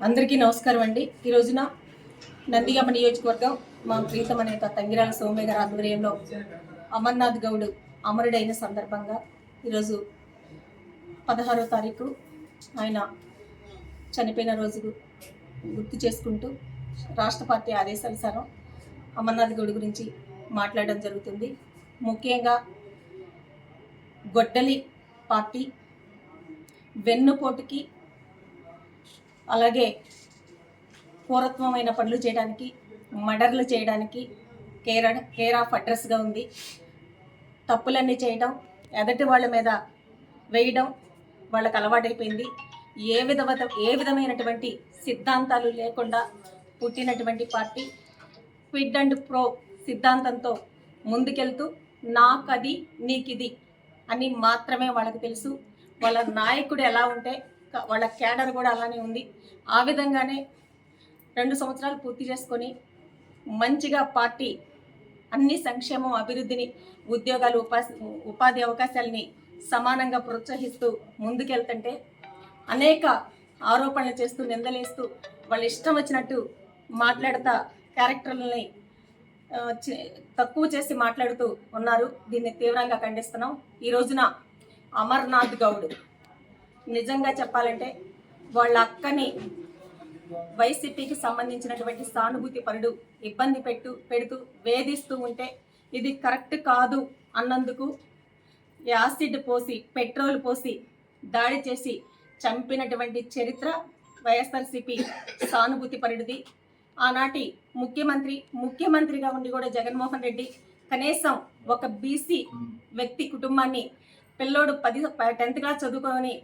అందరికీ నమస్కారం అండి. ఈ రోజున నందిగామ నియోజకవర్గం మా ప్రీతమ నేత తంగిరాల సోమయ్య గారి ఆధ్వర్యంలో అమర్నాథ్ గౌడ్ అమరుడైన సందర్భంగా ఈరోజు 16వ తారీఖు ఆయన చనిపోయిన రోజు గుర్తు చేసుకుంటూ రాష్ట్ర పార్టీ ఆదేశానుసారం అమర్నాథ్ గౌడ్ గురించి మాట్లాడడం జరుగుతుంది. ముఖ్యంగా గొడ్డలి పార్టీ వెన్నుపోటుకి అలాగే పూరత్వమైన పనులు చేయడానికి, మర్డర్లు చేయడానికి కేర్ ఆఫ్ అడ్రస్గా ఉంది. తప్పులన్నీ చేయడం, ఎదటి వాళ్ళ మీద వేయడం వాళ్ళకు అలవాటైపోయింది. ఏ విధమైనటువంటి సిద్ధాంతాలు లేకుండా పుట్టినటువంటి పార్టీ క్విడ్ అండ్ ప్రో సిద్ధాంతంతో ముందుకెళ్తూ నాకది నీకిది అని మాత్రమే వాళ్ళకు తెలుసు. వాళ్ళ నాయకుడు ఎలా ఉంటే వాళ్ళ క్యాడర్ కూడా అలానే ఉంది. ఆ విధంగానే 2 సంవత్సరాలు పూర్తి చేసుకొని మంచిగా పార్టీ అన్ని సంక్షేమం, అభివృద్ధిని, ఉద్యోగాలు, ఉపాధి అవకాశాలని సమానంగా ప్రోత్సహిస్తూ ముందుకెళ్తుంటే అనేక ఆరోపణలు చేస్తూ, నిందలేస్తూ, వాళ్ళు ఇష్టం వచ్చినట్టు మాట్లాడుతా క్యారెక్టర్లని తక్కువ చేసి మాట్లాడుతూ ఉన్నారు. దీన్ని తీవ్రంగా ఖండిస్తున్నాం. ఈ రోజున అమర్నాథ్ గౌడ్ నిజంగా చెప్పాలంటే వాళ్ళ అక్కని వైసీపీకి సంబంధించినటువంటి సానుభూతి పరుడు ఇబ్బంది పెడుతూ వేధిస్తూ ఉంటే ఇది కరెక్ట్ కాదు అన్నందుకు యాసిడ్ పోసి, పెట్రోల్ పోసి దాడి చేసి చంపినటువంటి చరిత్ర వైఎస్ఆర్సీపీ సానుభూతి పరుడిది. ఆనాటి ముఖ్యమంత్రిగా ఉండి కూడా జగన్మోహన్ రెడ్డి కనీసం ఒక బీసీ వ్యక్తి కుటుంబాన్ని, పిల్లోడు 10th క్లాస్ చదువుకొని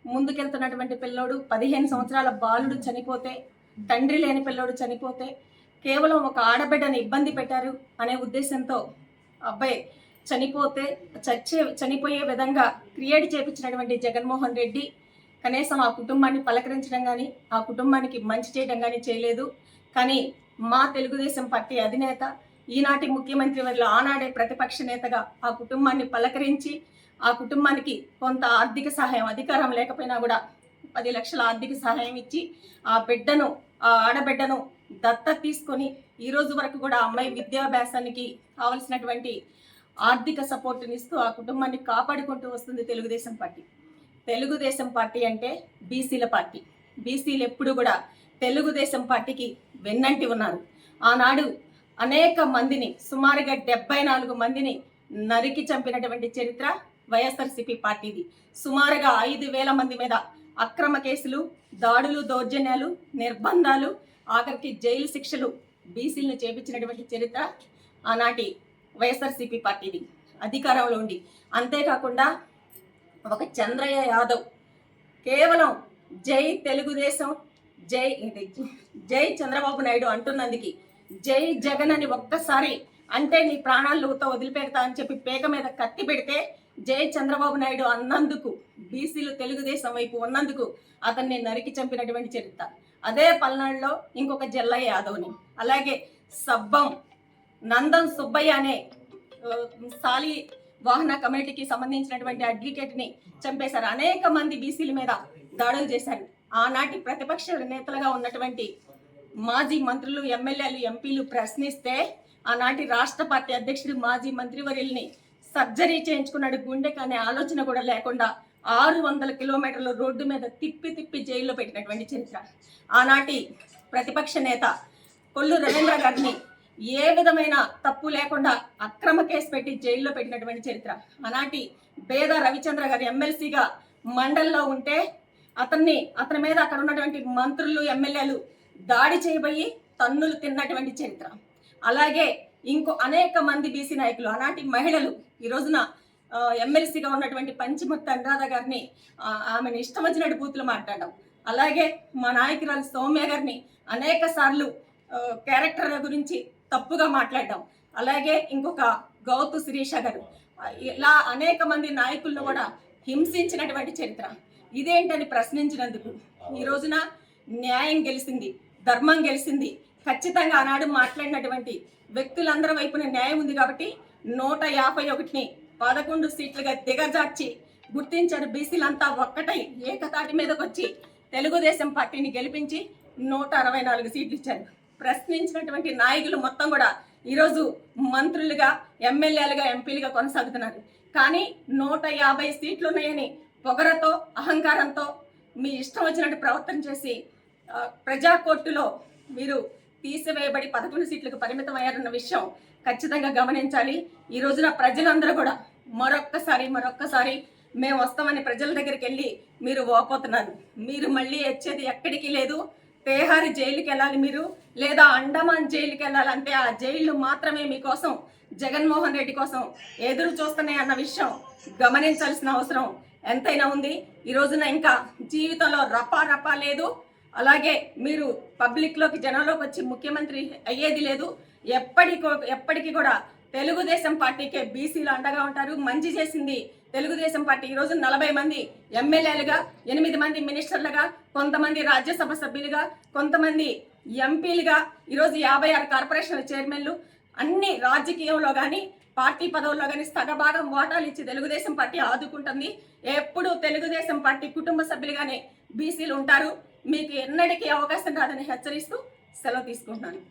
ముందుకెళ్తున్నటువంటి పిల్లోడు, 15 సంవత్సరాల బాలుడు చనిపోతే, తండ్రి లేని పిల్లోడు చనిపోతే కేవలం ఒక ఆడబిడ్డని ఇబ్బంది పెట్టారు అనే ఉద్దేశంతో అబ్బాయి చనిపోయే విధంగా క్రియేట్ చేపించినటువంటి జగన్మోహన్ రెడ్డి కనీసం ఆ కుటుంబాన్ని పలకరించడం కానీ, ఆ కుటుంబానికి మంచి చేయడం కానీ చేయలేదు. కానీ మా తెలుగుదేశం పార్టీ అధినేత, ఈనాటి ముఖ్యమంత్రి వర్యులు, ఆనాడే ప్రతిపక్ష నేతగా ఆ కుటుంబాన్ని పలకరించి ఆ కుటుంబానికి కొంత ఆర్థిక సహాయం, అధికారం లేకపోయినా కూడా 10 లక్షల ఆర్థిక సహాయం ఇచ్చి ఆ ఆడబిడ్డను దత్తత తీసుకొని ఈ రోజు వరకు కూడా అమ్మాయి విద్యాభ్యాసానికి కావలసినటువంటి ఆర్థిక సపోర్టుని ఇస్తూ ఆ కుటుంబాన్ని కాపాడుకుంటూ వస్తుంది తెలుగుదేశం పార్టీ. తెలుగుదేశం పార్టీ అంటే బీసీల పార్టీ. బీసీలు ఎప్పుడు కూడా తెలుగుదేశం పార్టీకి వెన్నంటి ఉన్నారు. ఆనాడు అనేక మందిని, సుమారుగా 74 మందిని నరికి చంపినటువంటి చరిత్ర వైఎస్ఆర్సీపీ పార్టీది. సుమారుగా 5,000 మంది మీద అక్రమ కేసులు, దాడులు, దౌర్జన్యాలు, నిర్బంధాలు, ఆఖరికి జైలు శిక్షలు బీసీలను చేపించినటువంటి చరిత్ర ఆనాటి వైఎస్ఆర్సీపీ పార్టీది అధికారంలో ఉండి. అంతేకాకుండా ఒక చంద్రయ్య యాదవ్ కేవలం జై తెలుగుదేశం, జై చంద్రబాబు నాయుడు అంటున్నందుకు జై జగన్ అని ఒక్కసారి అంటే నీ ప్రాణాలతో వదిలిపెడతా అని చెప్పి పేక మీద కత్తి పెడితే జై చంద్రబాబు నాయుడు అన్నందుకు, బీసీలు తెలుగుదేశం వైపు ఉన్నందుకు అతన్ని నరికి చంపినటువంటి చరిత్ర. అదే పల్నాడులో ఇంకొక జల్లయ్య యాదవ్ని, అలాగే సబ్బం నందన్ సుబ్బయ్య అనే సాలి వాహన కమిటీకి సంబంధించినటువంటి అడ్వకేట్ని చంపేశారు. అనేక మంది బీసీల మీద దాడులు చేశారు. ఆనాటి ప్రతిపక్ష నేతలుగా ఉన్నటువంటి మాజీ మంత్రులు, ఎమ్మెల్యేలు, ఎంపీలు ప్రశ్నిస్తే ఆనాటి రాష్ట్ర పార్టీ అధ్యక్షుడు మాజీ మంత్రివర్యుల్ని సర్జరీ చేయించుకున్నాడు. గుండెకి అనే ఆలోచన కూడా లేకుండా 600 కిలోమీటర్ల రోడ్డు మీద తిప్పి జైల్లో పెట్టినటువంటి చరిత్ర. ఆనాటి ప్రతిపక్ష నేత కొల్లు రవీంద్ర గారిని ఏ విధమైన తప్పు లేకుండా అక్రమ కేసు పెట్టి జైల్లో పెట్టినటువంటి చరిత్ర. ఆనాటి బేద రవిచంద్ర గారు ఎమ్మెల్సీగా మండల్లో ఉంటే అతని మీద అక్కడ ఉన్నటువంటి మంత్రులు, ఎమ్మెల్యేలు దాడి చేయబోయి తన్నులు తిన్నటువంటి చరిత్ర. అలాగే ఇంకో అనేక మంది బీసీ నాయకులు, ఆనాటి మహిళలు ఈ రోజున ఎమ్మెల్సీగా ఉన్నటువంటి పంచముత్త అనురాధ గారిని ఆమెను ఇష్టం వచ్చినట్టు బూతులు మాట్లాడడం, అలాగే మా నాయకురాలు సౌమ్య గారిని అనేక సార్లు క్యారెక్టర్ గురించి తప్పుగా మాట్లాడడం, అలాగే ఇంకొక గౌతు శిరీష గారు, ఇలా అనేక మంది నాయకులను కూడా హింసించినటువంటి చరిత్ర. ఇదేంటని ప్రశ్నించినందుకు ఈ రోజున న్యాయం గెలిచింది, ధర్మం గెలిచింది. ఖచ్చితంగా ఆనాడు మాట్లాడినటువంటి వ్యక్తులందరి వైపున న్యాయం ఉంది కాబట్టి 151ని 11 సీట్లుగా దిగజార్చి గుర్తించారు. బీసీలంతా ఒక్కటై ఏకతాటి మీదకి వచ్చి తెలుగుదేశం పార్టీని గెలిపించి 164 సీట్లు ఇచ్చారు. ప్రశ్నించినటువంటి నాయకులు మొత్తం కూడా ఈరోజు మంత్రులుగా, ఎమ్మెల్యేలుగా, ఎంపీలుగా కొనసాగుతున్నారు. కానీ 150 సీట్లు ఉన్నాయని పొగరతో, అహంకారంతో మీ ఇష్టం వచ్చినట్టు ప్రవర్తన చేసి ప్రజా కోర్టులో మీరు తీసివేయబడి 11 సీట్లకు పరిమితం అయ్యారన్న విషయం ఖచ్చితంగా గమనించాలి. ఈ రోజున ప్రజలందరూ కూడా మరొక్కసారి మేము వస్తామని ప్రజల దగ్గరికి వెళ్ళి మీరు ఓపోతున్నారు. మీరు మళ్ళీ వచ్చేది ఎక్కడికి లేదు. తేహారి జైలుకి వెళ్ళాలి మీరు, లేదా అండమాన్ జైలుకి వెళ్ళాలంటే ఆ జైళ్ళు మాత్రమే మీకోసం, జగన్మోహన్ రెడ్డి కోసం ఎదురు చూస్తున్నాయి అన్న విషయం గమనించాల్సిన అవసరం ఎంతైనా ఉంది. ఈ రోజున ఇంకా జీవితంలో రపా లేదు. అలాగే మీరు పబ్లిక్లోకి, జనంలోకి వచ్చి ముఖ్యమంత్రి అయ్యేది లేదు. ఎప్పటికీ కూడా తెలుగుదేశం పార్టీకే బీసీలు అండగా ఉంటారు. మంచి చేసింది తెలుగుదేశం పార్టీ. ఈరోజు 40 మంది ఎమ్మెల్యేలుగా, 8 మంది మినిస్టర్లుగా, కొంతమంది రాజ్యసభ సభ్యులుగా, కొంతమంది ఎంపీలుగా, ఈరోజు 56 కార్పొరేషన్ల చైర్మన్లు, అన్ని రాజకీయంలో కానీ, పార్టీ పదవుల్లో కానీ సగభాగం వాటాలు ఇచ్చి తెలుగుదేశం పార్టీ ఆదుకుంటుంది. ఎప్పుడు తెలుగుదేశం పార్టీ కుటుంబ సభ్యులుగానే బీసీలు ఉంటారు. మీకు ఎన్నటికీ అవకాశం రాదని హెచ్చరిస్తూ సెలవు తీసుకుంటున్నాను.